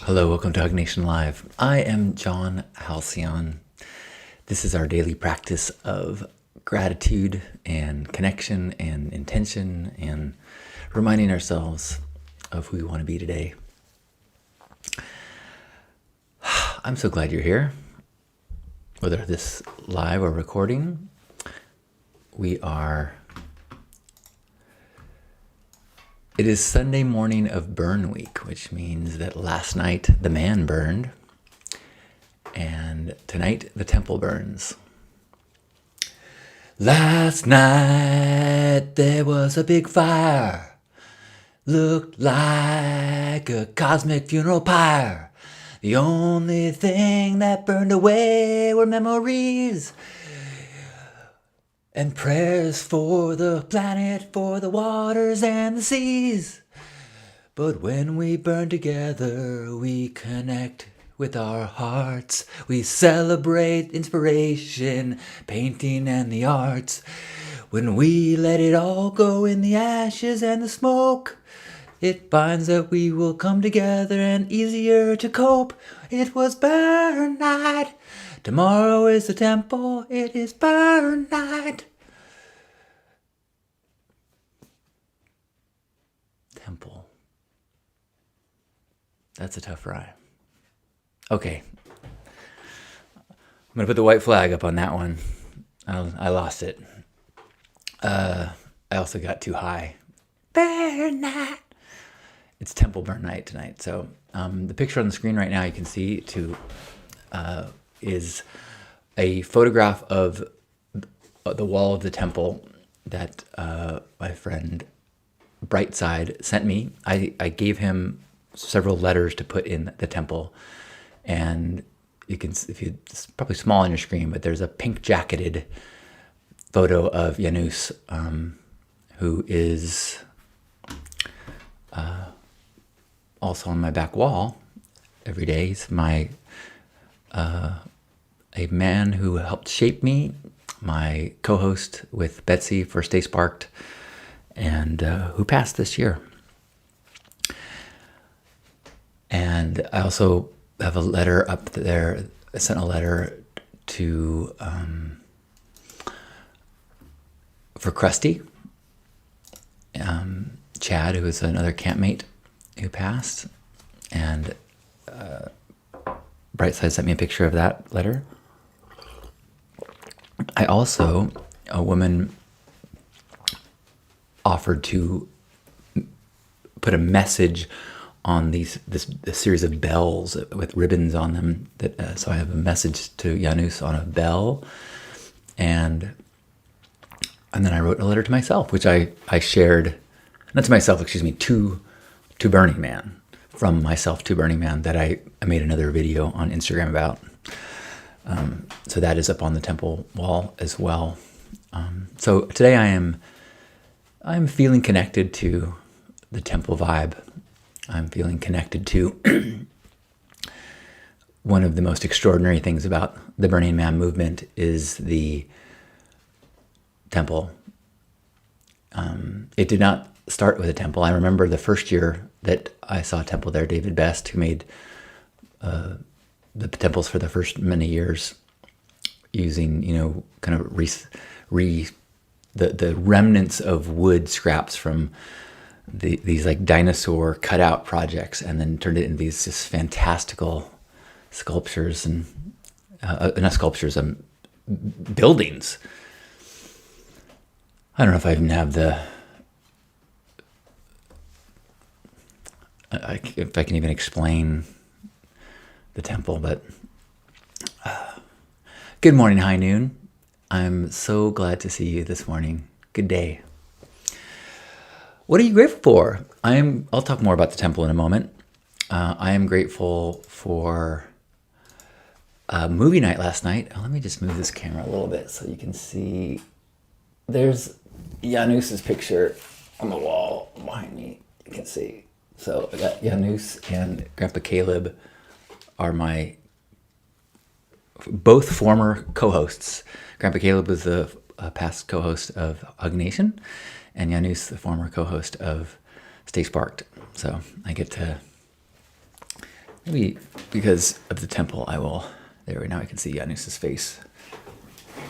Hello, welcome to Hug Nation Live. I am John Halcyon. This is our daily practice of gratitude and connection and intention and reminding ourselves of who we want to be today. I'm so glad you're here. Whether this live or recording, it is Sunday morning of Burn Week, which means that last night the man burned, and tonight the temple burns. Last night there was a big fire, looked like a cosmic funeral pyre. The only thing that burned away were memories and prayers for the planet, for the waters and the seas. But when we burn together, we connect with our hearts. We celebrate inspiration, painting and the arts. When we let it all go in the ashes and the smoke, it finds that we will come together and easier to cope. It was burn night. Tomorrow is the temple. It is burn night. Temple. That's a tough rhyme. Okay. I'm going to put the white flag up on that one. I lost it. I also got too high. Burn night. It's temple burn night tonight. So the picture on the screen right now you can see is a photograph of the wall of the temple that my friend Brightside sent me. I gave him several letters to put in the temple, and you can, it's probably small on your screen, but there's a pink jacketed photo of Janus, who is also on my back wall every day. He's a man who helped shape me, my co-host with Betsy for Stay Sparked, and who passed this year. And I also have a letter up there. I sent a letter to for Krusty, Chad, who is another campmate who passed, and Brightside sent me a picture of that letter. I also, a woman offered to put a message on this series of bells with ribbons on them. So I have a message to Janus on a bell, and then I wrote a letter to myself, which I shared, not to myself, excuse me, to Burning Man, from myself to Burning Man, that I made another video on Instagram about. So that is up on the temple wall as well. So today I'm feeling connected to the temple vibe. I'm feeling connected to one of the most extraordinary things about the Burning Man movement is the temple. It did not start with a temple. I remember the first year that I saw a temple there, David Best, who made the temples for the first many years using, kind of the remnants of wood scraps from these like dinosaur cutout projects, and then turned it into these just fantastical sculptures and not sculptures, buildings. I don't know if I even have if I can even explain the temple, but good morning, high noon. I'm so glad to see you this morning. Good day. What are you grateful for? I'll talk more about the temple in a moment. I am grateful for movie night last night. Let me just move this camera a little bit so you can see. There's Janus's picture on the wall behind me. You can see. So I got Janus and Grandpa Caleb are my both former co-hosts. Grandpa Caleb was the past co-host of Hug Nation, and Janus, the former co-host of Stay Sparked. So I get to Maybe because of the temple, I will. There we now I can see Janus's face.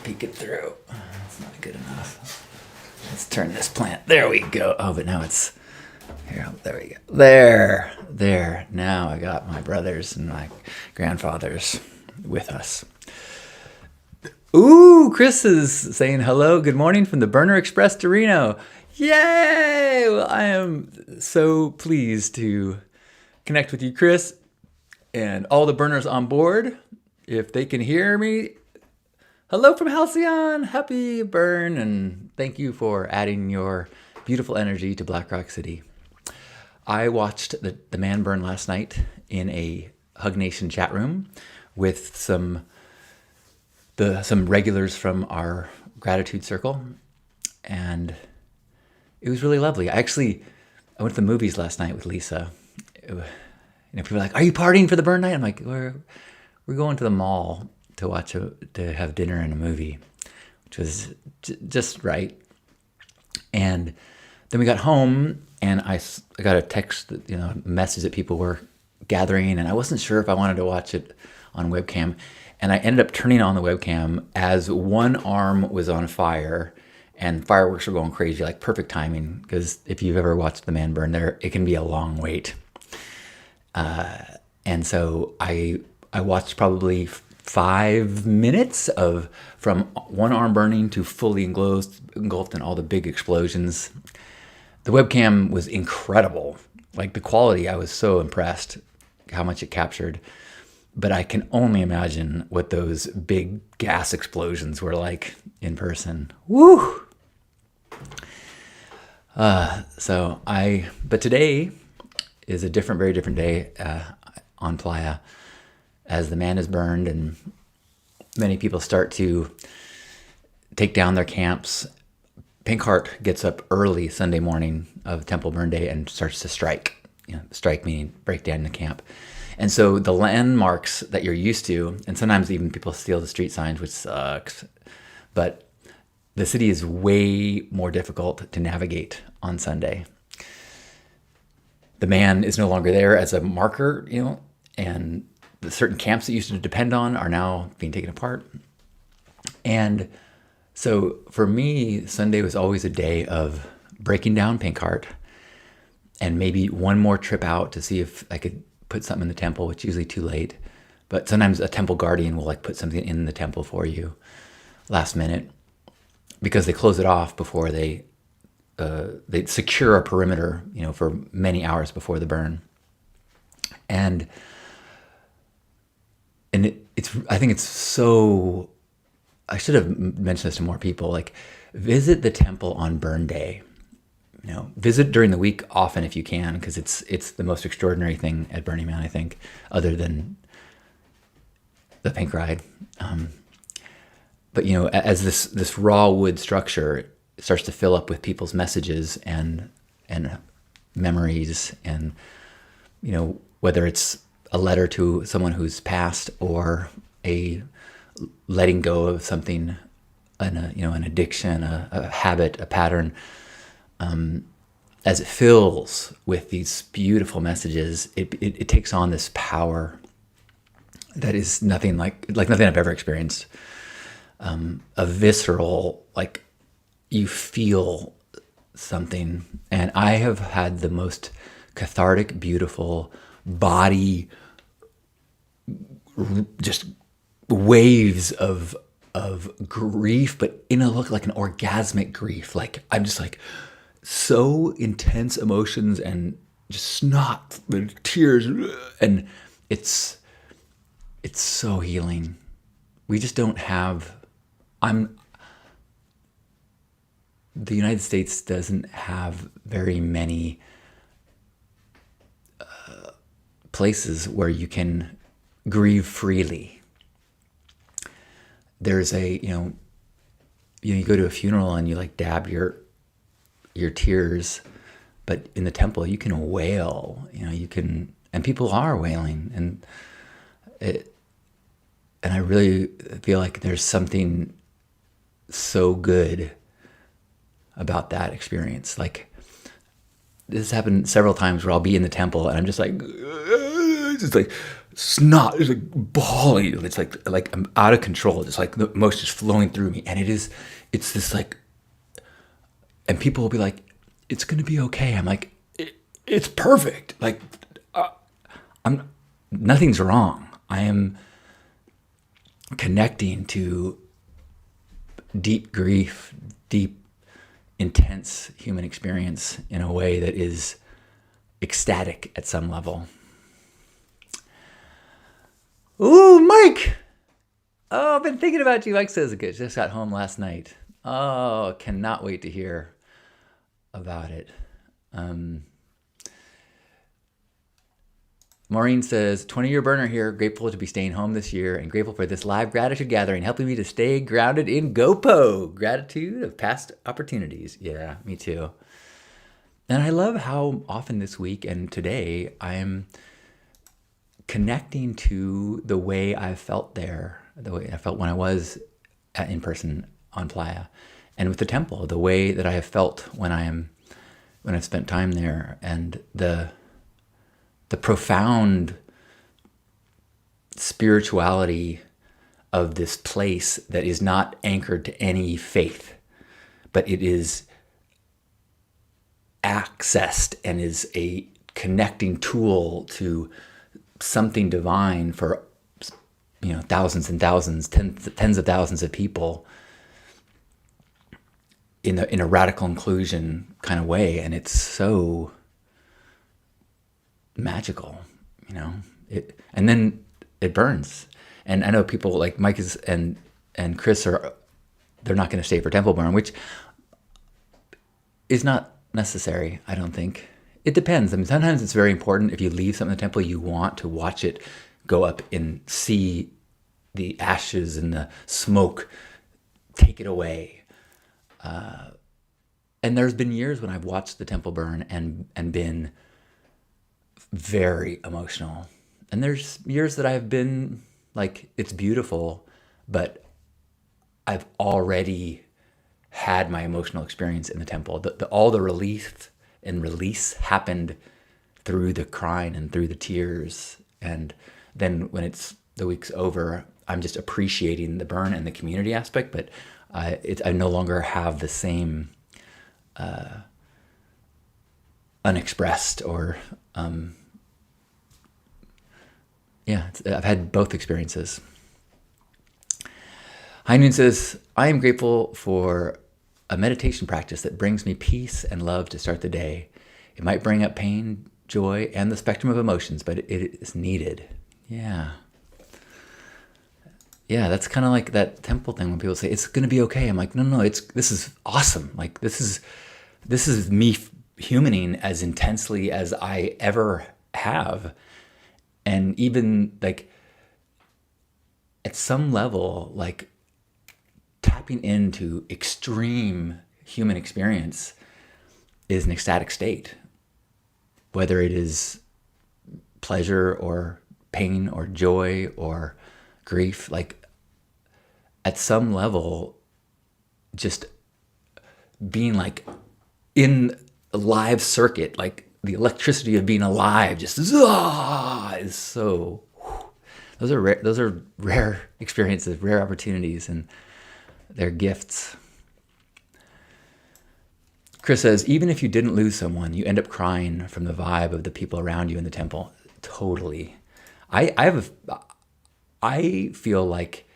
Peek it through. That's not good enough. Let's turn this plant. There we go. Oh, but now it's here. There we go. There. Now I got my brothers and my grandfathers with us. Ooh, Chris is saying hello. Good morning from the Burner Express to Reno. Yay! Well, I am so pleased to connect with you, Chris, and all the burners on board. If they can hear me, hello from Halcyon. Happy burn, and thank you for adding your beautiful energy to Black Rock City. I watched the man burn last night in a Hug Nation chat room with some regulars from our gratitude circle, and it was really lovely. I went to the movies last night with Lisa. People are like, "Are you partying for the burn night?" I'm like, "We're going to the mall to have dinner and a movie," which was just right. And then we got home, and I got a text, message that people were gathering, and I wasn't sure if I wanted to watch it on webcam. And I ended up turning on the webcam as one arm was on fire and fireworks were going crazy, like perfect timing. Because if you've ever watched the man burn, it can be a long wait. And so I watched probably 5 minutes from one arm burning to fully engulfed in all the big explosions. The webcam was incredible. Like the quality, I was so impressed how much it captured. But I can only imagine what those big gas explosions were like in person. Woo! But today is a very different day on Playa, as the man is burned and many people start to take down their camps. Pink Heart gets up early Sunday morning of Temple Burn Day and starts to strike. Strike meaning break down the camp. And so the landmarks that you're used to, and sometimes even people steal the street signs, which sucks, but the city is way more difficult to navigate on Sunday. The man is no longer there as a marker, and the certain camps that used to depend on are now being taken apart. And so for me, Sunday was always a day of breaking down Pink Heart and maybe one more trip out to see if I could put something in the temple, which is usually too late. But sometimes a temple guardian will put something in the temple for you last minute, because they close it off before they secure a perimeter, for many hours before the burn. And I think it's so, I should have mentioned this to more people, visit the temple on burn day. Visit during the week often if you can, because it's the most extraordinary thing at Burning Man, I think, other than the Pink Ride. But as this raw wood structure starts to fill up with people's messages and memories, and whether it's a letter to someone who's passed or a letting go of something, an addiction, a habit, a pattern. As it fills with these beautiful messages, it takes on this power that is nothing like nothing I've ever experienced. A visceral, you feel something. And I have had the most cathartic, beautiful body, just waves of grief, but in a look like an orgasmic grief. I'm just so intense emotions and just snot and tears, and it's so healing. We just don't have, the United States doesn't have very many places where you can grieve freely. There's you go to a funeral and you dab your tears, but in the temple you can wail. You can, and people are wailing, and I really feel like there's something so good about that experience. This has happened several times where I'll be in the temple and I'm just it's like snot, it's like bawling, it's like I'm out of control, it's like the emotion is flowing through me, and it's this like, and people will be like, it's gonna be okay. I'm like, it's perfect. Like, I'm nothing's wrong. I am connecting to deep grief, deep, intense human experience in a way that is ecstatic at some level. Ooh, Mike! Oh, I've been thinking about you. Mike says it just got home last night. Oh, cannot wait to hear about it. Maureen says, 20-year burner here, grateful to be staying home this year and grateful for this live gratitude gathering, helping me to stay grounded in GoPo. Gratitude of past opportunities. Yeah, me too. And I love how often this week and today I am connecting to the way I felt there, the way I felt when I was in person on Playa, and with the temple, the way that I have felt when I've spent time there, and the profound spirituality of this place that is not anchored to any faith, but it is accessed and is a connecting tool to something divine for, thousands and thousands, tens of thousands of people in a radical inclusion kind of way. And it's so magical, and then it burns. And I know people like Mike and Chris they're not going to stay for temple burn, which is not necessary, I don't think. It depends. I mean, sometimes it's very important. If you leave something in the temple, you want to watch it go up and see the ashes and the smoke take it away. And there's been years when I've watched the temple burn and been very emotional. And there's years that I've been like, it's beautiful, but I've already had my emotional experience in the temple. All the relief and release happened through the crying and through the tears. And then when the week's over, I'm just appreciating the burn and the community aspect, but I no longer have the same unexpressed or I've had both experiences. Heinun says, I am grateful for a meditation practice that brings me peace and love to start the day. It might bring up pain, joy, and the spectrum of emotions, but it is needed. Yeah, that's kind of like that temple thing when people say, it's going to be okay. I'm like, no, this is awesome. Like, this is me humaning as intensely as I ever have. And even like at some level, like tapping into extreme human experience is an ecstatic state, whether it is pleasure or pain or joy or grief. Like at some level, just being like in a live circuit, like the electricity of being alive, just is so. Those are rare experiences, rare opportunities, and they're gifts. Chris says, even if you didn't lose someone, you end up crying from the vibe of the people around you in the temple. Totally. I feel like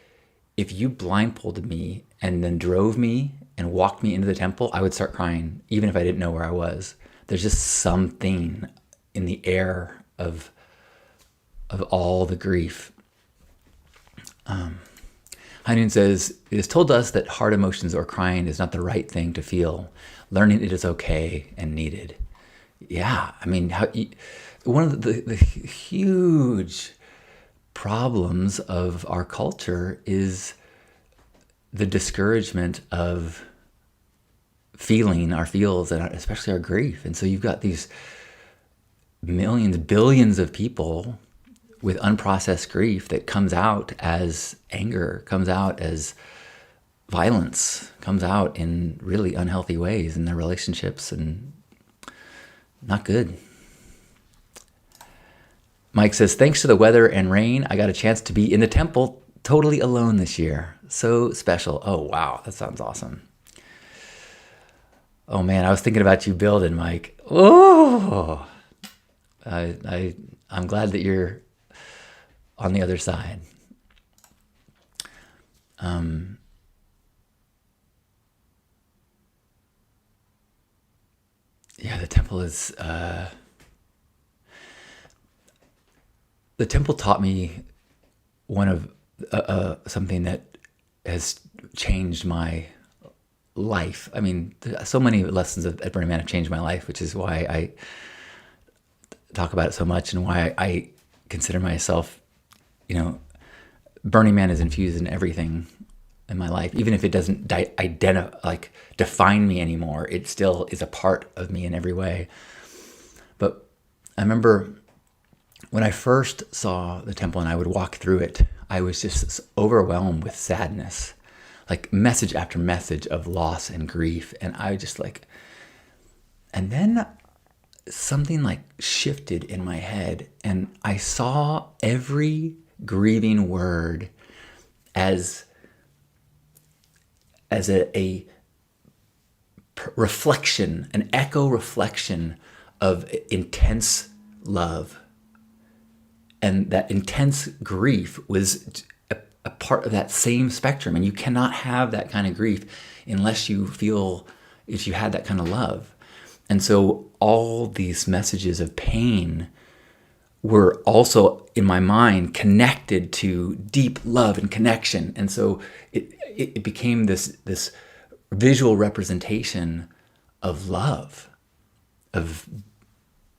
if you blindfolded me and then drove me and walked me into the temple, I would start crying, even if I didn't know where I was. There's just something in the air of all the grief. Heinun says, it is told us that hard emotions or crying is not the right thing to feel. Learning it is okay and needed. Yeah, I mean, one of the huge problems of our culture is the discouragement of feeling our feels and especially our grief. And so you've got these millions, billions of people with unprocessed grief that comes out as anger, comes out as violence, comes out in really unhealthy ways in their relationships, and not good. Mike says, thanks to the weather and rain, I got a chance to be in the temple totally alone this year. So special. Oh, wow. That sounds awesome. Oh, man. I was thinking about you building, Mike. Oh, I'm glad that you're on the other side. Yeah, the temple is... the temple taught me one of something that has changed my life. I mean, so many lessons at Burning Man have changed my life, which is why I talk about it so much and why I consider myself, Burning Man is infused in everything in my life. Even if it doesn't define me anymore, it still is a part of me in every way. But I remember when I first saw the temple and I would walk through it, I was just overwhelmed with sadness, like message after message of loss and grief. And I just and then something like shifted in my head and I saw every grieving word as a reflection, an echo reflection of intense love. And that intense grief was a part of that same spectrum. And you cannot have that kind of grief unless you had that kind of love. And so all these messages of pain were also in my mind connected to deep love and connection. And so it became this visual representation of love, of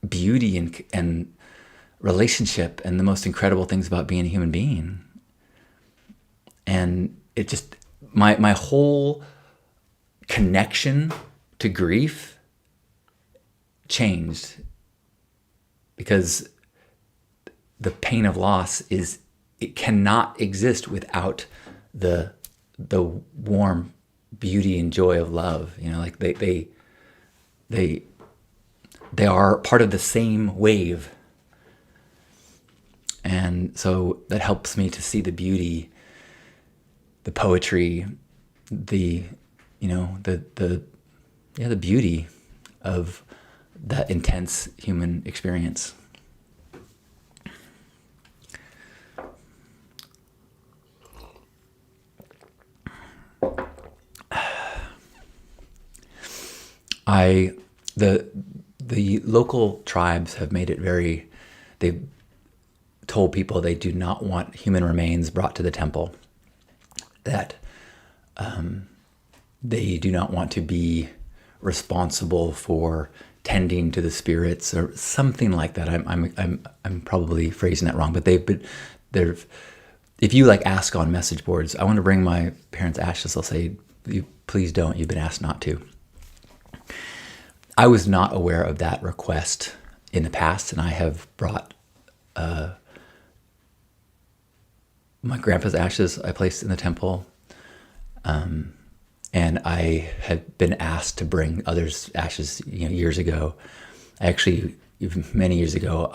beauty and relationship and the most incredible things about being a human being. And it just, my whole connection to grief changed because the pain of loss it cannot exist without the warm beauty and joy of love. Like they are part of the same wave. And so that helps me to see the beauty, the poetry, the beauty of that intense human experience. The local tribes have made it they've told people they do not want human remains brought to the temple, that they do not want to be responsible for tending to the spirits or something like that. I'm probably phrasing that wrong, but if you ask on message boards, I want to bring my parents' ashes, they'll say, please don't, you've been asked not to. I was not aware of that request in the past, and I have brought my grandpa's ashes I placed in the temple, and I had been asked to bring others' ashes years ago. Actually, many years ago,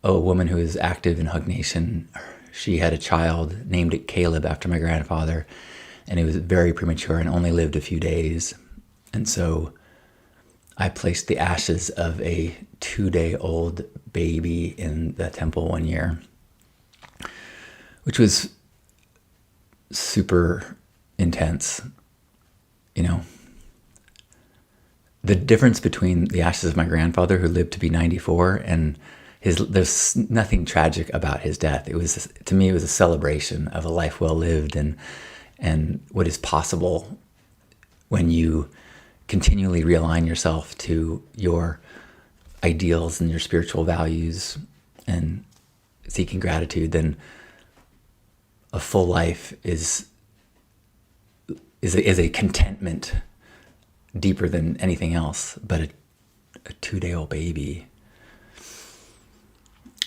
a woman who is active in Hug Nation, she had a child, named it Caleb after my grandfather, and it was very premature and only lived a few days. And so I placed the ashes of a 2-day-old baby in the temple one year, which was super intense. The difference between the ashes of my grandfather, who lived to be 94, and there's nothing tragic about his death. To me, it was a celebration of a life well lived and what is possible when you continually realign yourself to your ideals and your spiritual values and seeking gratitude. Then a full life is a contentment deeper than anything else, but a 2-day-old baby.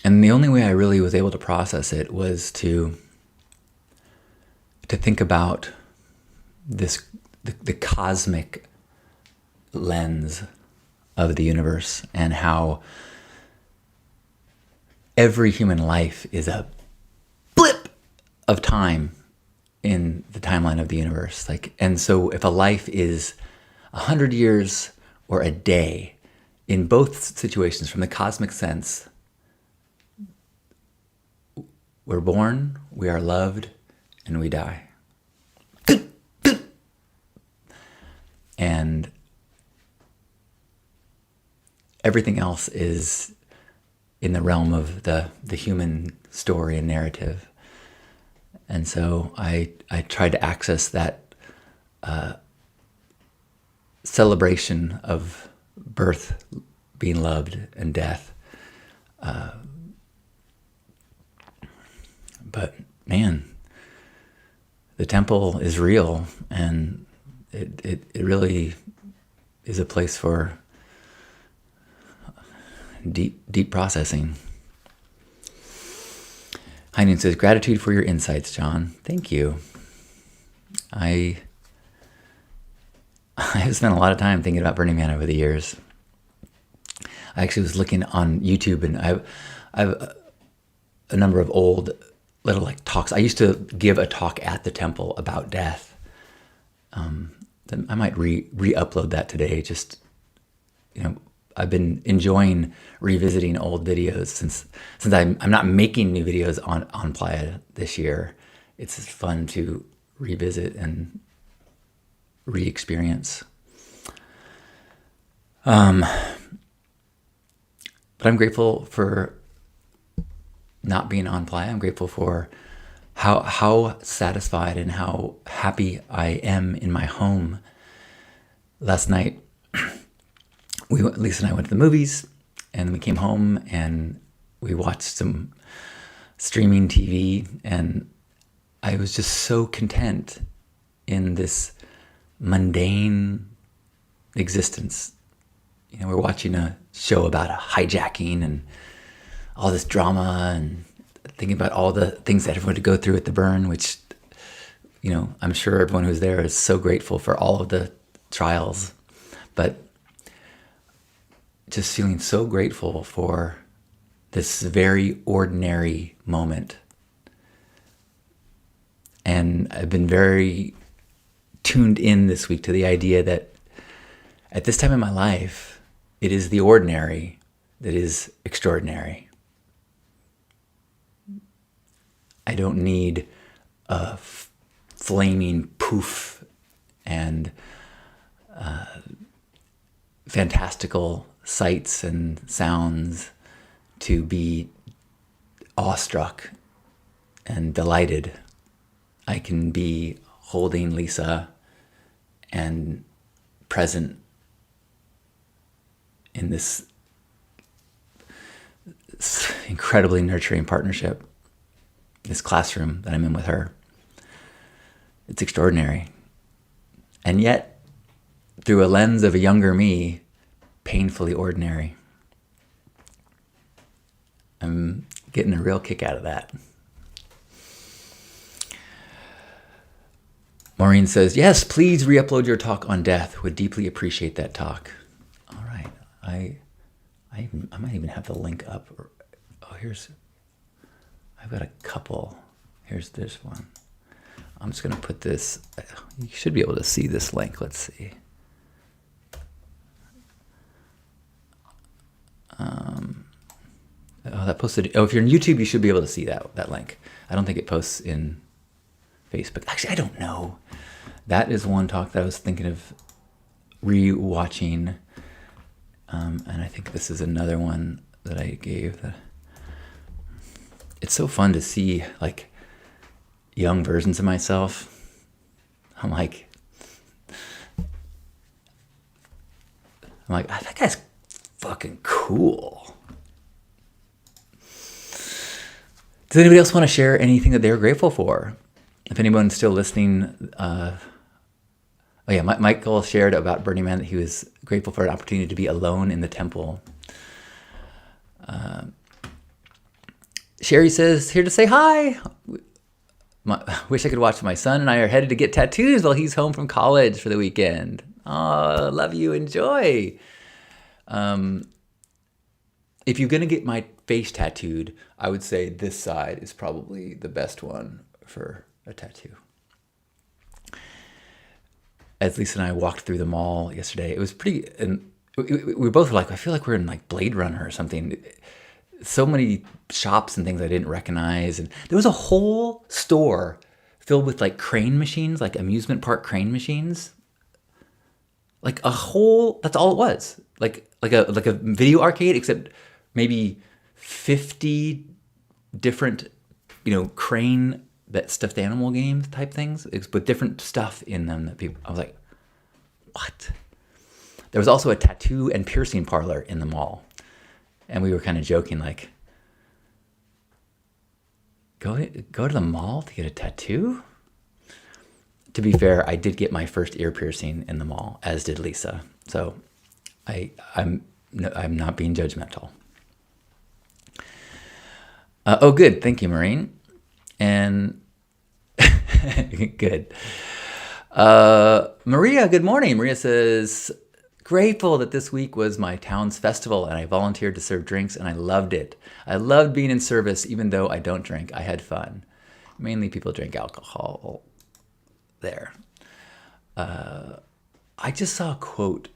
And the only way I really was able to process it was to think about the cosmic lens of the universe, and how every human life is a blip of time in the timeline of the universe. Like, and so if a life is 100 years or a day, in both situations, from the cosmic sense, we're born, we are loved, and we die. And everything else is in the realm of the human story and narrative. And so I tried to access that celebration of birth, being loved, and death. But man, the temple is real, and it really is a place for deep processing. Heinen says, gratitude for your insights, John. Thank you. I have spent a lot of time thinking about Burning Man over the years. I actually was looking on YouTube, and I have a number of old little like talks. I used to give a talk at the temple about death. I might re-upload that today. Just, I've been enjoying revisiting old videos since I'm not making new videos on Playa this year. It's fun to revisit and re-experience. But I'm grateful for not being on Playa. I'm grateful for how satisfied and how happy I am in my home. Last night, Lisa and I went to the movies, and then we came home and we watched some streaming TV, and I was just so content in this mundane existence. We're watching a show about a hijacking and all this drama, and thinking about all the things that everyone had to go through at the burn, which, I'm sure everyone who's there is so grateful for all of the trials. But just feeling so grateful for this very ordinary moment. And I've been very tuned in this week to the idea that at this time in my life, it is the ordinary that is extraordinary. I don't need a flaming poof and fantastical sights and sounds to be awestruck and delighted. I can be holding Lisa and present in this incredibly nurturing partnership, this classroom that I'm in with her. It's extraordinary. And yet, through a lens of a younger me, painfully ordinary. I'm getting a real kick out of that. Maureen says, yes, please re-upload your talk on death. Would deeply appreciate that talk. All right. I might even have the link up. I've got a couple. Here's this one. I'm just going to put this. You should be able to see this link. Let's see. That posted. Oh, if you're on YouTube, you should be able to see that link. I don't think it posts in Facebook. Actually, I don't know. That is one talk that I was thinking of re-watching. And I think this is another one that I gave. It's so fun to see like young versions of myself. I'm like, that guy's fucking cool. Does anybody else want to share anything that they're grateful for? If anyone's still listening, Michael shared about Burning Man that he was grateful for an opportunity to be alone in the temple. Sherry says, here to say hi. Wish I could watch. My son and I are headed to get tattoos while he's home from college for the weekend. Oh, love you. Enjoy. If if you're gonna get my face tattooed, I would say this side is probably the best one for a tattoo. As Lisa and I walked through the mall yesterday, it was pretty, and we both were like, I feel like we're in like Blade Runner or something. So many shops and things I didn't recognize, and there was a whole store filled with like crane machines, like amusement park crane machines. Like a whole, that's all it was. Like a video arcade, except maybe 50 different, crane that stuffed animal games type things with different stuff in them that people, I was like, what? There was also a tattoo and piercing parlor in the mall. And we were kind of joking, like, go to the mall to get a tattoo? To be fair, I did get my first ear piercing in the mall, as did Lisa. So I'm not being judgmental. Oh, good. Thank you, Maureen. And good. Maria, good morning. Maria says, grateful that this week was my town's festival and I volunteered to serve drinks and I loved it. I loved being in service even though I don't drink. I had fun. Mainly people drink alcohol there. I just saw a quote.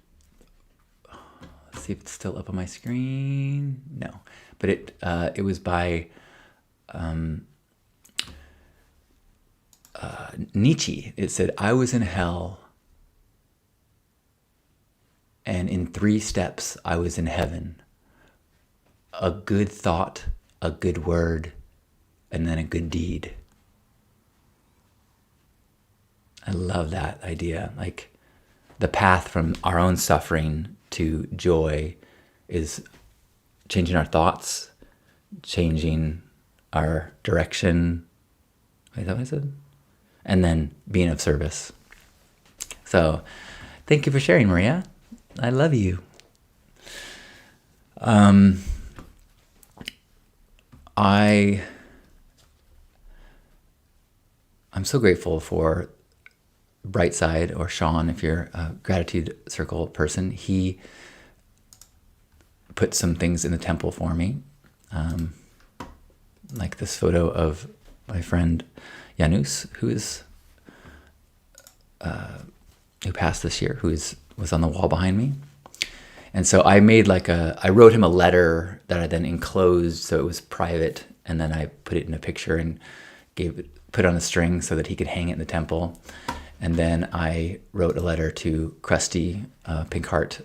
Let's see if it's still up on my screen. No, but it was by Nietzsche. It said, I was in hell, and in 3 steps I was in heaven. A good thought, a good word, and then a good deed. I love that idea. Like, the path from our own suffering to joy is changing our thoughts, changing our direction. Is that what I said? And then being of service. So thank you for sharing, Maria. I love you. I'm so grateful for Brightside, or Sean, if you're a gratitude circle person. He put some things in the temple for me, like this photo of my friend Janus, who passed this year, was on the wall behind me. And so I made I wrote him a letter that I then enclosed so it was private, and then I put it in a picture and put on a string so that he could hang it in the temple. And then I wrote a letter to Krusty, Pinkheart,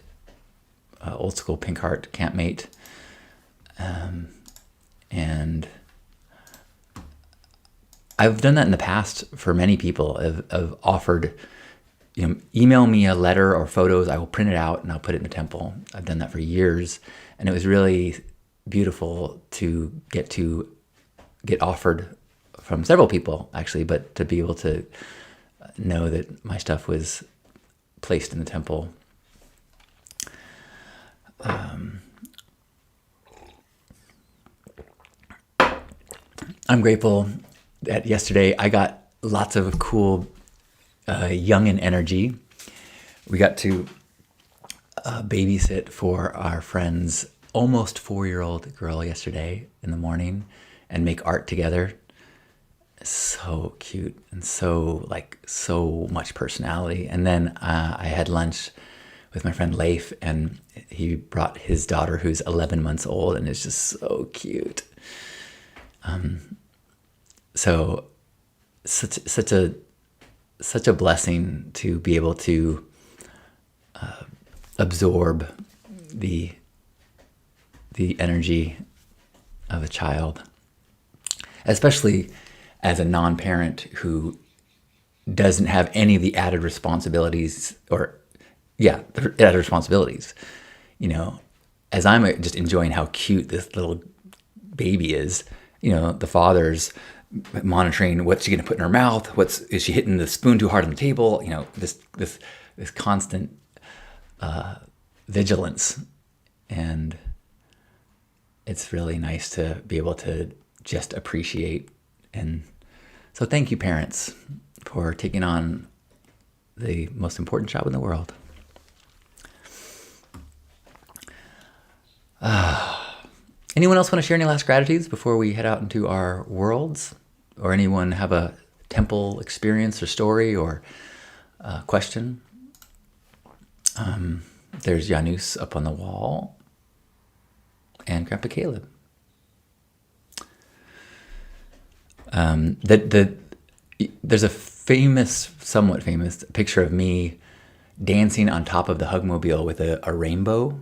old school Pinkheart campmate. And I've done that in the past for many people. I've offered, email me a letter or photos. I will print it out and I'll put it in the temple. I've done that for years. And it was really beautiful to get offered from several people, actually, but to be able to know that my stuff was placed in the temple. I'm grateful that yesterday I got lots of cool youngin' energy. We got to babysit for our friend's almost 4-year-old girl yesterday in the morning and make art together. So cute and so much personality. And then I had lunch with my friend Leif, and he brought his daughter who's 11 months old, and it's just so cute. So such a blessing to be able to absorb the energy of a child, especially as a non-parent who doesn't have any of the added responsibilities, the added responsibilities. As I'm just enjoying how cute this little baby is, the father's monitoring what's she going to put in her mouth, is she hitting the spoon too hard on the table, this constant vigilance. And it's really nice to be able to just appreciate. And so thank you, parents, for taking on the most important job in the world. Anyone else want to share any last gratitudes before we head out into our worlds? Or anyone have a temple experience or story or question? There's Janus up on the wall and Grandpa Caleb. There's a somewhat famous picture of me dancing on top of the Hugmobile with a rainbow.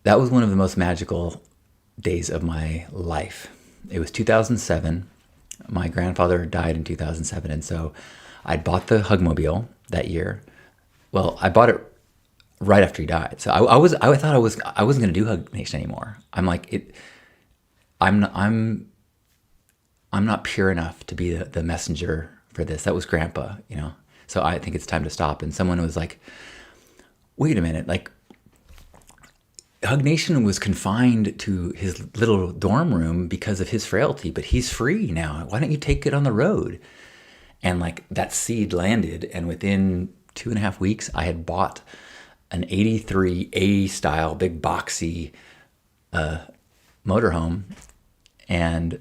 That was one of the most magical days of my life. It was 2007. My grandfather died in 2007, and so I bought the Hugmobile that year. Well, I bought it right after he died. So I thought I wasn't going to do Hug Nation anymore. I'm like I'm not pure enough to be the messenger for this. That was Grandpa, So I think it's time to stop. And someone was like, wait a minute, like Hug Nation was confined to his little dorm room because of his frailty, but he's free now. Why don't you take it on the road? And like that seed landed, and within 2.5 weeks, I had bought an 83 A style, big boxy motorhome, and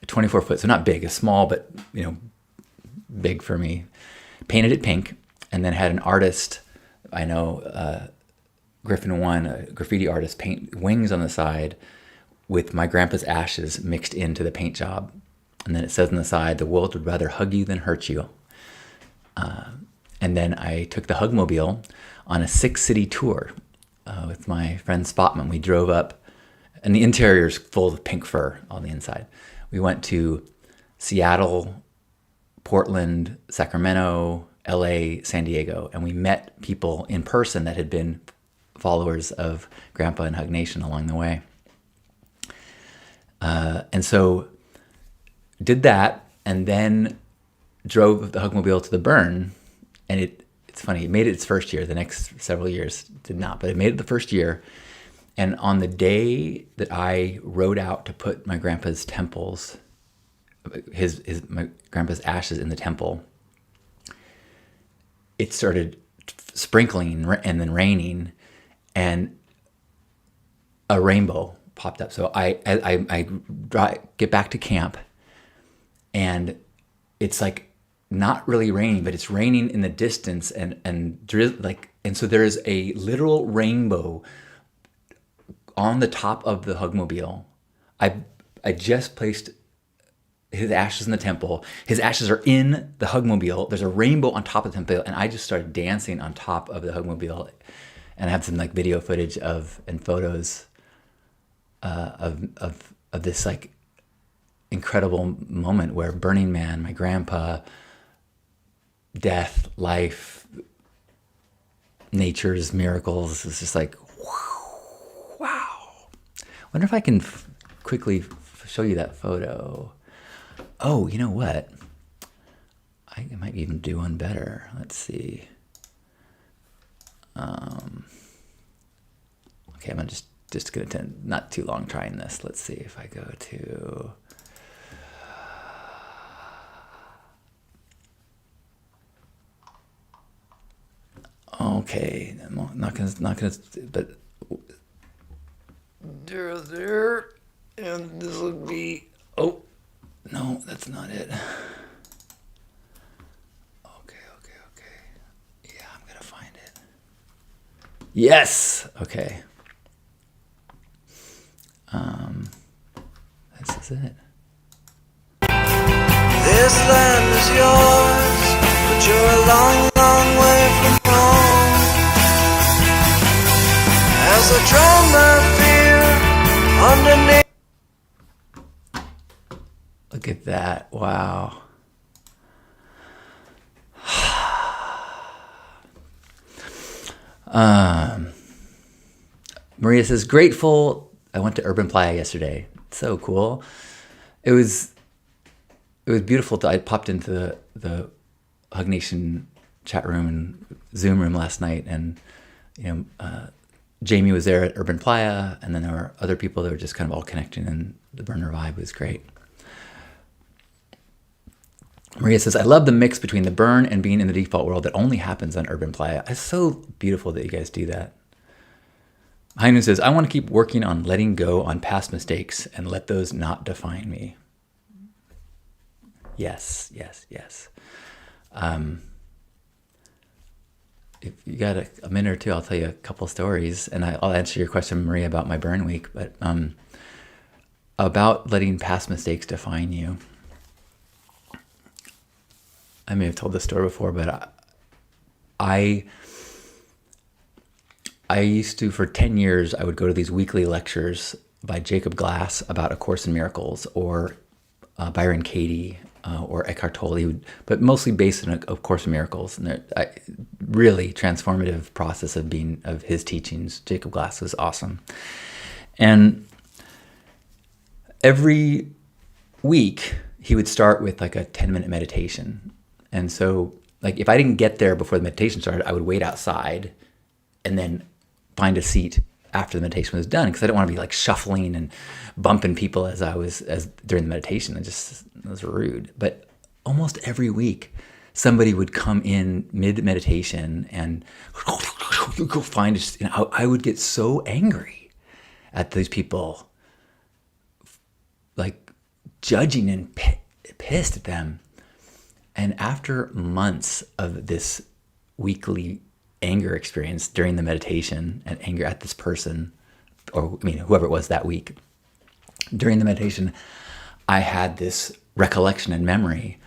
24 foot, so not big, it's small, but big for me. Painted it pink, and then had an artist I know, Griffin One, a graffiti artist, paint wings on the side with my grandpa's ashes mixed into the paint job. And then it says on the side, "The world would rather hug you than hurt you." And then I took the Hugmobile on a 6-city tour with my friend Spotman. We drove up, and the interior's full of pink fur on the inside. We went to Seattle, Portland, Sacramento, LA, San Diego, and we met people in person that had been followers of Grandpa and Hug Nation along the way. And so did that, and then drove the Hugmobile to the burn. And it's funny, it made it its first year. The next several years did not, but it made it the first year. And on the day that I rode out to put my grandpa's temples, my grandpa's ashes in the temple, it started sprinkling and then raining, and a rainbow popped up. So I get back to camp, and it's like not really raining, but it's raining in the distance, and so there is a literal rainbow on the top of the Hugmobile. I just placed his ashes in the temple. His ashes are in the Hugmobile. There's a rainbow on top of the temple, and I just started dancing on top of the Hugmobile. And I have some like video footage and photos of this like incredible moment where Burning Man, my grandpa, death, life, nature's miracles, is just like, wow. Wonder if I can quickly show you that photo. Oh, you know what? I might even do one better. Let's see. Okay, I'm just gonna tend not too long trying this. Let's see if I go to. Okay, I'm not gonna, but there, and this will be. Oh, no, that's not it. Okay. Yeah, I'm gonna find it. Yes. Okay. This is it. This land is yours, but you're a long, long way from home. As I drown my fear underneath. Look at that. Wow. Maria says, grateful. I went to Urban Playa yesterday. So cool. It was beautiful. I popped into the Hug Nation chat room and Zoom room last night, and Jamie was there at Urban Playa, and then there were other people that were just kind of all connecting, and the burner vibe was great. Maria says, I love the mix between the burn and being in the default world that only happens on Urban Playa. It's so beautiful that you guys do that. Hainu says, I want to keep working on letting go on past mistakes and let those not define me. Yes, yes, yes. If you got a minute or two, I'll tell you a couple stories, and I'll answer your question, Maria, about my burn week. But about letting past mistakes define you. I may have told this story before, but I used to, for 10 years, I would go to these weekly lectures by Jacob Glass about A Course in Miracles, or Byron Katie, or Eckhart Tolle, but mostly based on A Course in Miracles. And really transformative process of his teachings. Jacob Glass was awesome. And every week, he would start with like a 10-minute meditation. And so, like, if I didn't get there before the meditation started, I would wait outside and then find a seat after the meditation was done, because I didn't want to be like shuffling and bumping people as during the meditation. It was rude. But almost every week, somebody would come in mid-meditation and go find it. You know, I would get so angry at these people, like judging and pissed at them. And after months of this weekly anger experience during the meditation, and anger at this person, or I mean, whoever it was that week, during the meditation, I had this recollection and memory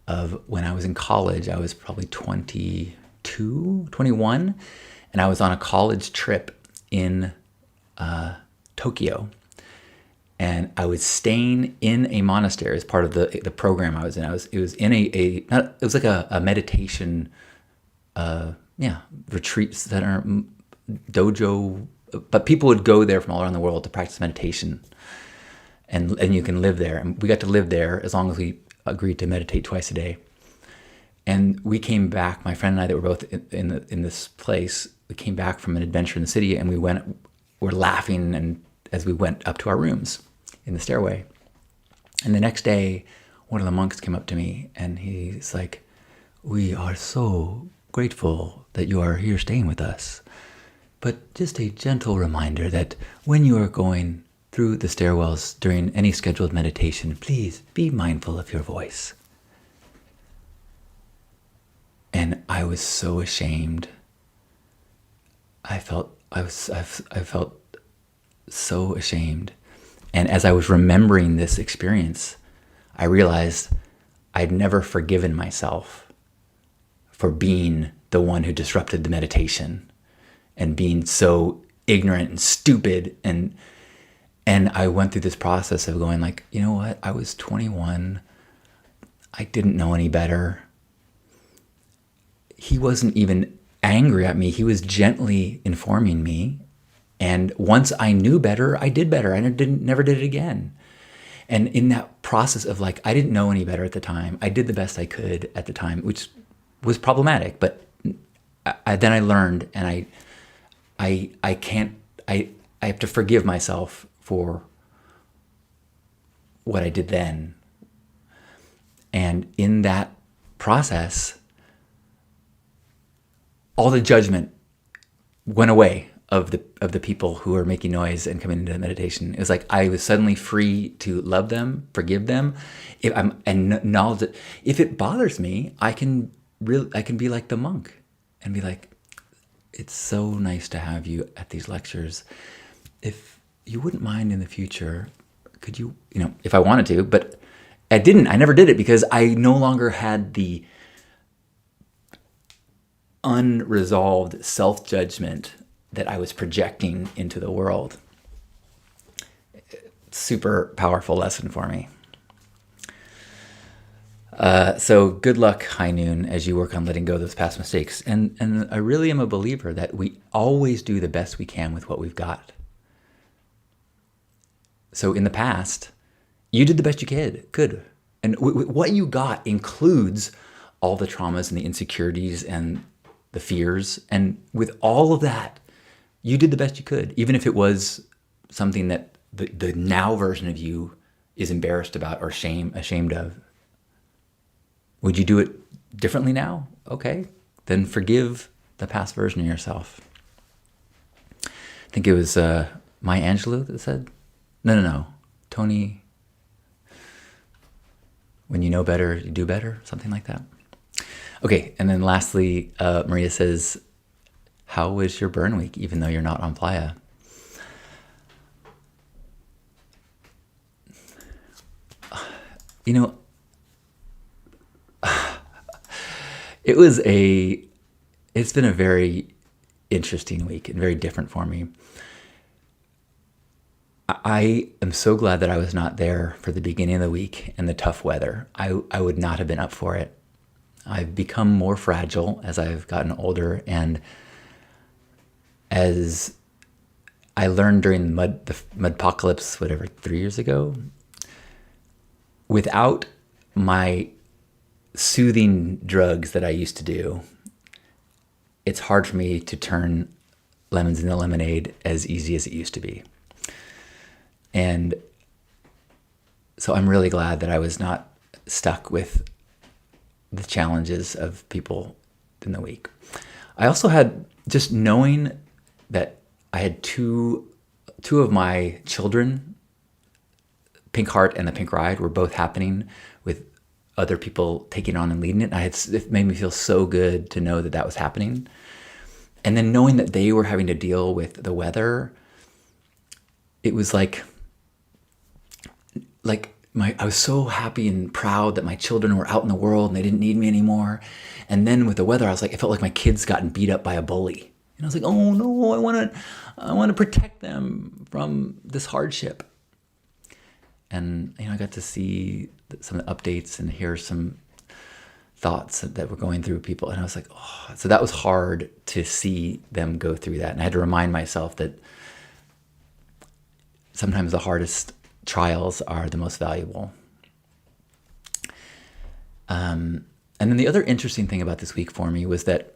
of when I was in college. I was probably 22, 21, and I was on a college trip in Tokyo. And I was staying in a monastery as part of the program I was in. It was in it was like a meditation, retreat center, dojo. But people would go there from all around the world to practice meditation, and you can live there. And we got to live there as long as we agreed to meditate twice a day. And we came back, my friend and I, that were both in this place. We came back from an adventure in the city, and we're laughing, and as we went up to our rooms in the stairway. And the next day, one of the monks came up to me, and he's like, "We are so grateful that you are here staying with us. But just a gentle reminder that when you are going through the stairwells during any scheduled meditation, please be mindful of your voice." And I was so ashamed. I felt so ashamed. And as I was remembering this experience, I realized I'd never forgiven myself for being the one who disrupted the meditation and being so ignorant and stupid. And I went through this process of going like, you know what? I was 21. I didn't know any better. He wasn't even angry at me. He was gently informing me. And once I knew better, I did better. I never did it again. And in that process of like, I didn't know any better at the time. I did the best I could at the time, which was problematic. But then I learned, and I have to forgive myself for what I did then. And in that process, all the judgment went away of the people who are making noise and coming into meditation. It was like I was suddenly free to love them, forgive them, and acknowledge that if it bothers me, I can be like the monk and be like, "It's so nice to have you at these lectures. If you wouldn't mind in the future, could you, if I wanted to," but I didn't. I never did it because I no longer had the unresolved self-judgment that I was projecting into the world. Super powerful lesson for me. So good luck, High Noon, as you work on letting go of those past mistakes. And I really am a believer that we always do the best we can with what we've got. So in the past, you did the best you could. And what you got includes all the traumas and the insecurities and the fears. And with all of that, you did the best you could, even if it was something that the now version of you is embarrassed about or ashamed of. Would you do it differently now? Okay, then forgive the past version of yourself. I think it was Maya Angelou that said, no, Tony, when you know better, you do better, something like that. Okay, and then lastly, Maria says, how was your burn week, even though you're not on playa? You know, it's been a very interesting week and very different for me. I am so glad that I was not there for the beginning of the week and the tough weather. I would not have been up for it. I've become more fragile as I've gotten older, and as I learned during the mudpocalypse, whatever, 3 years ago, without my soothing drugs that I used to do, it's hard for me to turn lemons into lemonade as easy as it used to be. And so I'm really glad that I was not stuck with the challenges of people in the week. I also had, just knowing that I had two of my children, Pink Heart and the Pink Ride, were both happening with other people taking on and leading it. It made me feel so good to know that that was happening. And then knowing that they were having to deal with the weather, it was like I was so happy and proud that my children were out in the world and they didn't need me anymore. And then with the weather, I felt like my kids gotten beat up by a bully. And I was like, oh no, I want to protect them from this hardship. And I got to see some updates and hear some thoughts that were going through people. And I was like, oh, so that was hard to see them go through that. And I had to remind myself that sometimes the hardest trials are the most valuable. And then the other interesting thing about this week for me was that,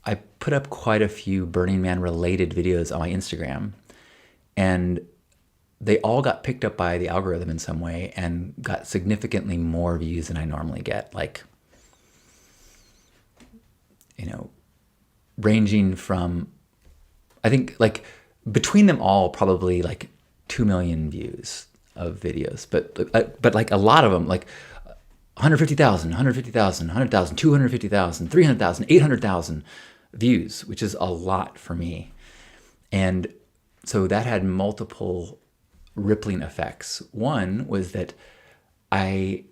I put up quite a few Burning Man related videos on my Instagram, and they all got picked up by the algorithm in some way and got significantly more views than I normally get. Ranging from, I think between them all, probably 2 million views of videos, but a lot of them, 150,000, 150,000, 100,000, 250,000, 300,000, 800,000 views, which is a lot for me. And so that had multiple rippling effects. One was that I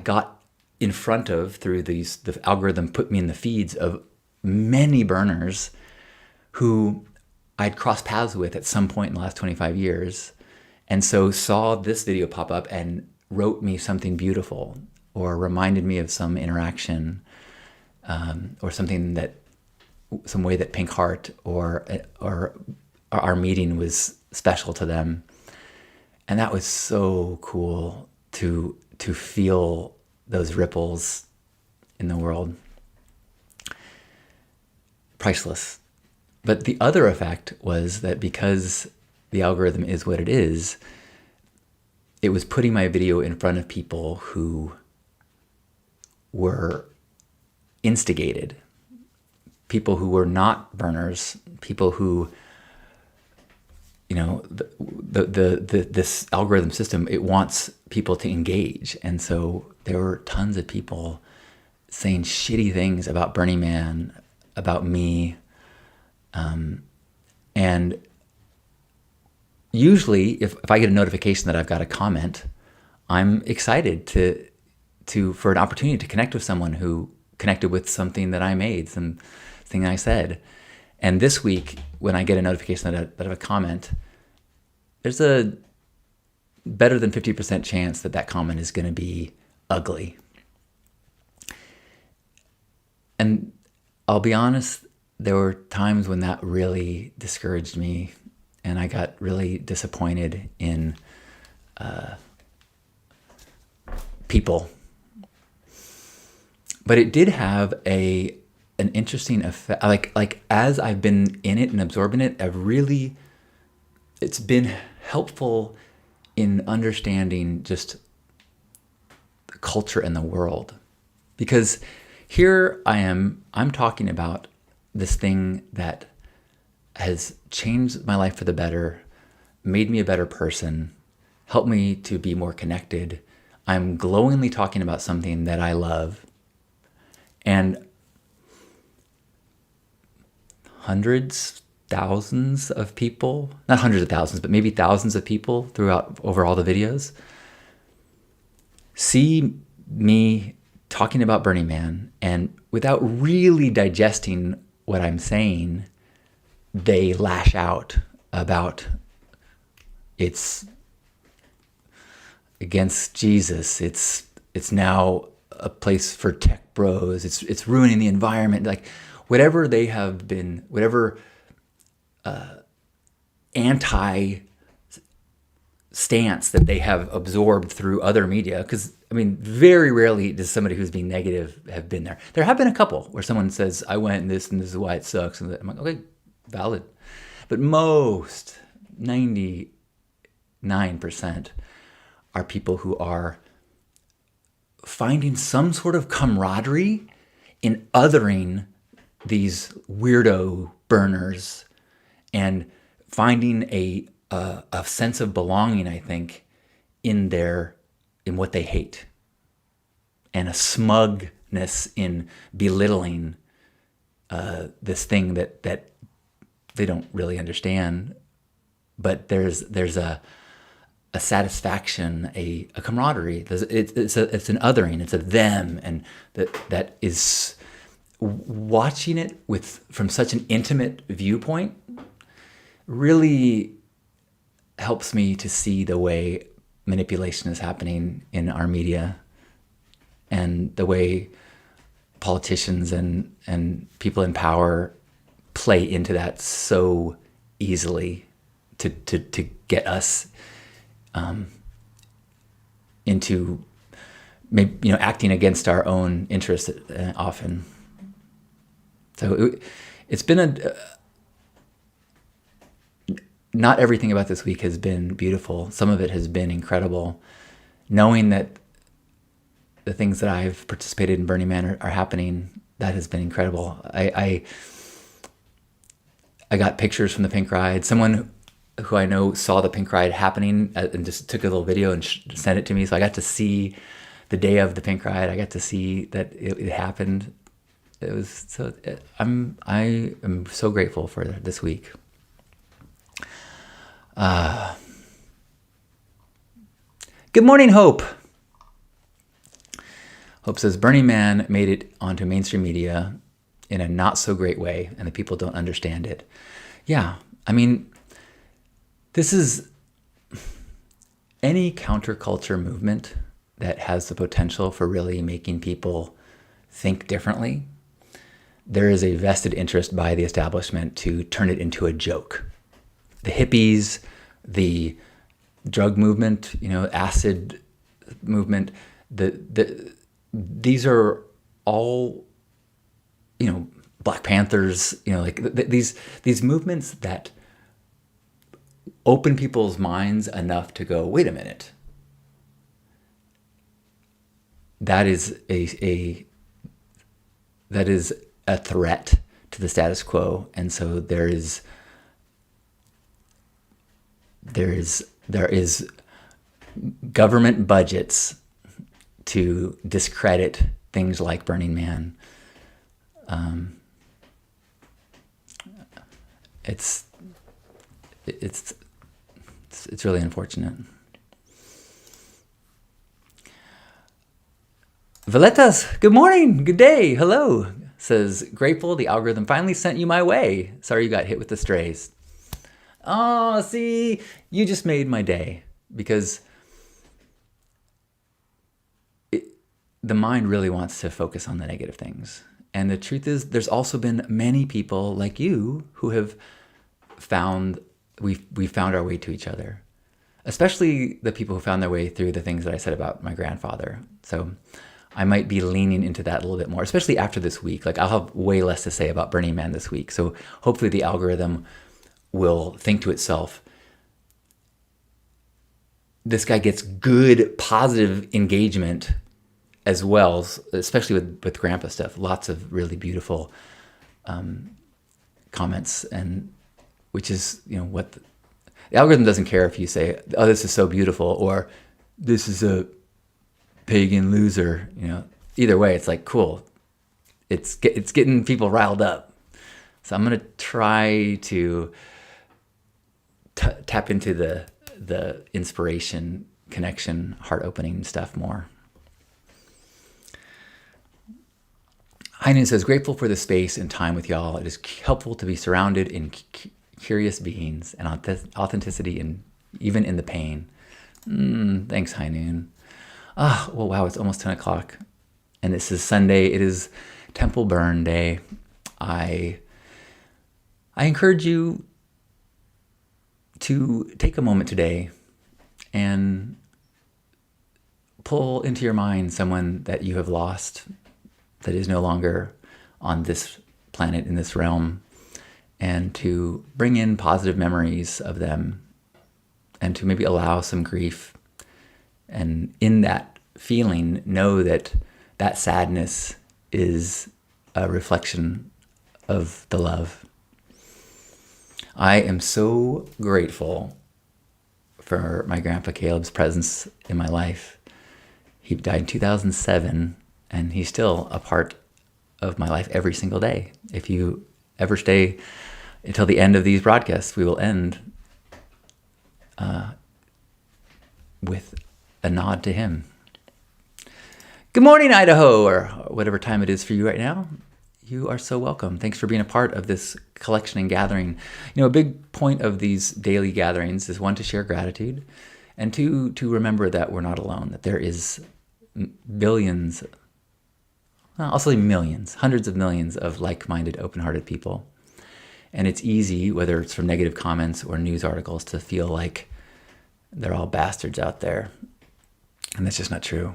got in front of, through the algorithm put me in the feeds of many burners who I'd crossed paths with at some point in the last 25 years, and so saw this video pop up and wrote me something beautiful, or reminded me of some interaction, or some way that Pink Heart or our meeting was special to them. And that was so cool to feel those ripples in the world. Priceless. But the other effect was that because the algorithm is what it is, it was putting my video in front of people who were instigated, people who were not burners, people who, this algorithm system, it wants people to engage. And so there were tons of people saying shitty things about Burning Man, about me. And usually if I get a notification that I've got a comment, I'm excited for an opportunity to connect with someone who connected with something that I made, something I said. And this week, when I get a notification that I have a comment, there's a better than 50% chance that comment is going to be ugly. And I'll be honest, there were times when that really discouraged me, and I got really disappointed in people. But it did have an interesting effect. Like as I've been in it and absorbing it, it's been helpful in understanding just the culture and the world. Because here I'm talking about this thing that has changed my life for the better, made me a better person, helped me to be more connected. I'm glowingly talking about something that I love. And hundreds, thousands of people, not hundreds of thousands, but maybe thousands of people throughout over all the videos, see me talking about Burning Man, and without really digesting what I'm saying, they lash out about it's against Jesus. It's now a place for tech bros. It's ruining the environment. Like whatever they have been, whatever anti stance that they have absorbed through other media. Because I mean, very rarely does somebody who's being negative have been there. There have been a couple where someone says, "I went and this is why it sucks," and I'm like, okay, valid. But most 99% are people who are finding some sort of camaraderie in othering these weirdo burners and finding a sense of belonging, I think, in what they hate, and a smugness in belittling this thing that they don't really understand. But there's a satisfaction, a camaraderie. It's an othering. It's a them, and that is watching it from such an intimate viewpoint really helps me to see the way manipulation is happening in our media, and the way politicians and people in power play into that so easily to get us into maybe acting against our own interests often. So it's been not everything about this week has been beautiful. Some of it has been incredible. Knowing that the things that I've participated in Burning Man are happening, that has been incredible. I got pictures from the Pink Ride. Someone who I know saw the Pink Ride happening and just took a little video and sent it to me. So I got to see the day of the Pink Ride. I got to see that it happened. It was so. I am so grateful for this week. Good morning, Hope. Hope says Burning Man made it onto mainstream media in a not so great way, and the people don't understand it. Yeah, I mean, this is any counterculture movement that has the potential for really making people think differently. There is a vested interest by the establishment to turn it into a joke. The hippies, the drug movement, acid movement, these are all, Black Panthers, these movements that open people's minds enough to go, wait a minute. That is a threat to the status quo, and so there is government budgets to discredit things like Burning Man. It's really unfortunate. Valetas, good morning, good day, hello. Says, grateful the algorithm finally sent you my way. Sorry you got hit with the strays. Oh, see, you just made my day, because the mind really wants to focus on the negative things. And the truth is, there's also been many people like you who have found, we've found our way to each other. Especially the people who found their way through the things that I said about my grandfather. So I might be leaning into that a little bit more, especially after this week. Like, I'll have way less to say about Burning Man this week. So hopefully the algorithm will think to itself, this guy gets good, positive engagement as well, especially with grandpa stuff. Lots of really beautiful comments and which is, what the algorithm doesn't care if you say, oh, this is so beautiful, or this is a pagan loser. Either way, it's like, cool. It's getting people riled up. So I'm going to try to tap into the inspiration, connection, heart-opening stuff more. Heinen says, grateful for the space and time with y'all. It is helpful to be surrounded in curious beings and authenticity, even in the pain. Thanks, Heinen. Well, wow, it's almost 10 o'clock. And this is Sunday. It is Temple Burn Day. I encourage you to take a moment today and pull into your mind someone that you have lost, that is no longer on this planet, in this realm, and to bring in positive memories of them, and to maybe allow some grief. And in that feeling, know that that sadness is a reflection of the love. I am so grateful for my grandpa Caleb's presence in my life. He died in 2007, and he's still a part of my life every single day. If you ever stay until the end of these broadcasts, we will end with a nod to him. Good morning, Idaho, or whatever time it is for you right now. You are so welcome. Thanks for being a part of this collection and gathering. A big point of these daily gatherings is, one, to share gratitude, and two, to remember that we're not alone, that there is billions, I'll say millions, hundreds of millions of like-minded, open-hearted people. And it's easy, whether it's from negative comments or news articles, to feel like they're all bastards out there. And that's just not true.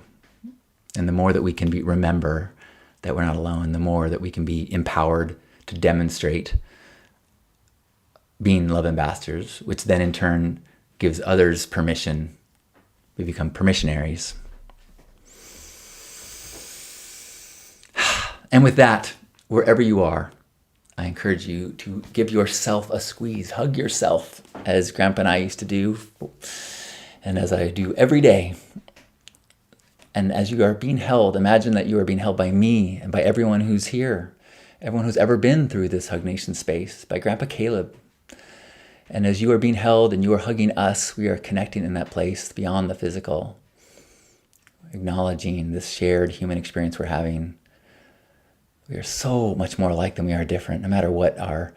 And the more that we can remember that we're not alone, the more that we can be empowered to demonstrate being love ambassadors, which then in turn gives others permission. We become permissionaries. And with that, wherever you are, I encourage you to give yourself a squeeze. Hug yourself, as Grandpa and I used to do, and as I do every day. And as you are being held, imagine that you are being held by me and by everyone who's here, everyone who's ever been through this Hug Nation space, by Grandpa Caleb. And as you are being held and you are hugging us, we are connecting in that place beyond the physical, acknowledging this shared human experience we're having. We are so much more alike than we are different, no matter what our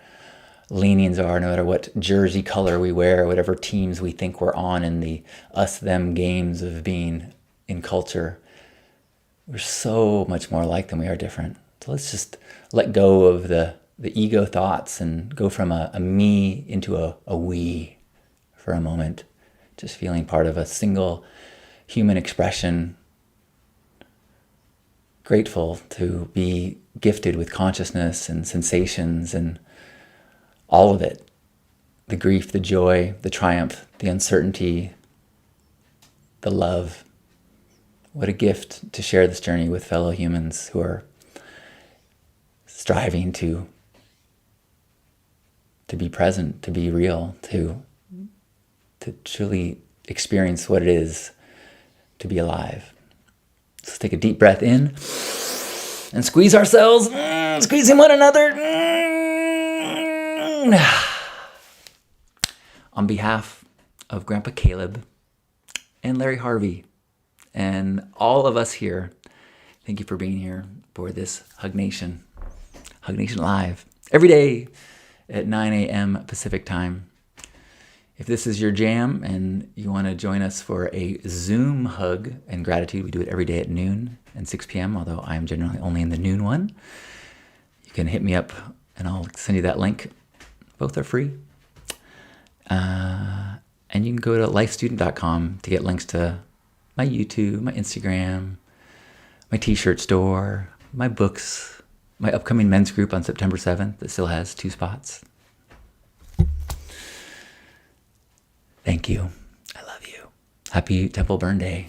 leanings are, no matter what jersey color we wear, whatever teams we think we're on in the us-them games of being in culture. We're so much more alike than we are different. So let's just let go of the ego thoughts and go from a me into a we for a moment. Just feeling part of a single human expression. Grateful to be gifted with consciousness and sensations and all of it. The grief, the joy, the triumph, the uncertainty, the love. What a gift to share this journey with fellow humans who are striving to be present, to be real, to truly experience what it is to be alive. Let's take a deep breath in and squeeze ourselves, squeezing one another. On behalf of Grandpa Caleb and Larry Harvey and all of us here, thank you for being here for this Hug Nation Live, every day at 9 a.m. Pacific time. If this is your jam and you want to join us for a Zoom hug and gratitude, we do it every day at noon and 6 p.m., although I am generally only in the noon one. You can hit me up and I'll send you that link. Both are free. And you can go to lifestudent.com to get links to my YouTube, my Instagram, my t-shirt store, my books, my upcoming men's group on September 7th that still has 2 spots. Thank you. I love you. Happy Temple Burn Day.